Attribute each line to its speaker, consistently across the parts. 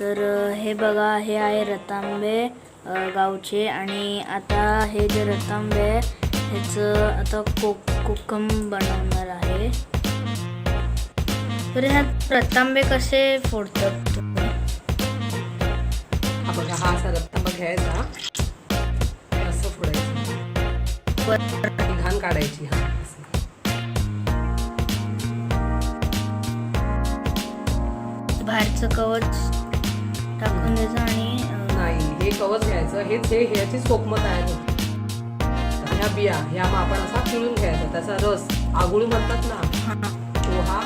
Speaker 1: तर हे बघा, हे आहे रतांबे गावचे. आणि आता हे जे रतांबे आहे ह्याचं आता कोकम बनवणार आहे. तर ह्यात रतांबे कसे फोडतात तुम्ही?
Speaker 2: हा बघा, हा असा रतांबा घ्यायचा, असं फोडायचं, घाण काढायची. हा
Speaker 1: बाहेरचं कवच टाकून द्यायचं आणि
Speaker 2: नाही, हे कवच घ्यायचं. हेच ह्याची सोकमत आहे. ह्या बिया ह्या मग आपण असा पिळून घ्यायचा, त्याचा रस आगुळ म्हणतात ना, तो हा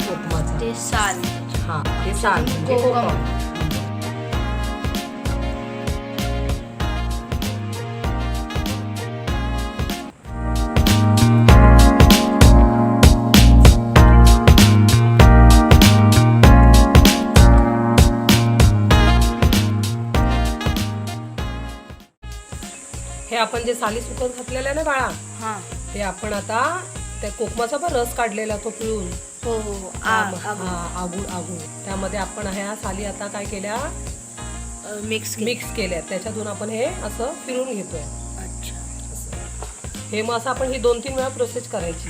Speaker 2: सोकमाचा.
Speaker 1: ते साल,
Speaker 2: हा हे साल म्हणजे कोकम. हे आपण जे साली सुकत घातलेलं आहे ना बाळा,
Speaker 1: हां,
Speaker 2: ते आपण आता त्या कोकमाचा पण रस काढलेला तो पिळून,
Speaker 1: हो हो हो,
Speaker 2: आगुळ त्यामध्ये आपण ह्या साली आता काय केल्या, मिक्स केल्या. त्याच्यातून आपण हे असं फिरून घेतोय.
Speaker 1: अच्छा.
Speaker 2: हे मग असं आपण ही 2-3 वेळा प्रोसेस करायची.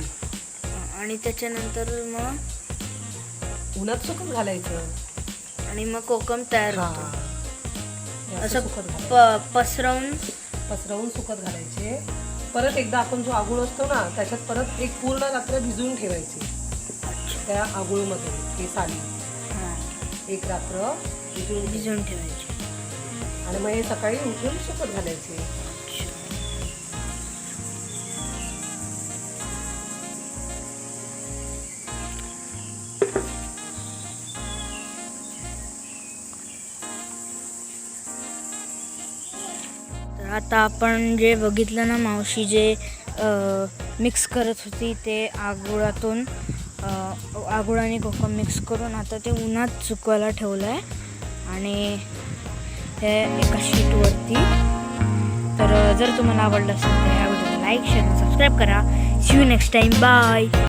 Speaker 1: आणि त्याच्यानंतर मग
Speaker 2: उन्हात सुकत घालायचं
Speaker 1: आणि मग कोकम तयार होतो. असं
Speaker 2: सुकत घालायचं,
Speaker 1: पसरवून
Speaker 2: सुकत घालायचे. परत एकदा आपण जो आगुळ असतो ना त्याच्यात परत एक पूर्ण रात्र भिजवून ठेवायची. त्या आगुळमध्ये हे साली एक रात्र
Speaker 1: भिजवून ठेवायची
Speaker 2: आणि मग हे सकाळी उठून सुकत घालायचे.
Speaker 1: तर आता आपण जे बघितलं ना, मावशी जे मिक्स करत होती ते आगुळातून आगुळ आणि कोकम मिक्स करून आता ते उन्हात सुकवायला ठेवलं आहे. आणि हे एका शीटवरती. तर जर तुम्हाला आवडलं असेल तर या व्हिडिओला लाईक, शेअर, सबस्क्राईब करा. See you next time. Bye.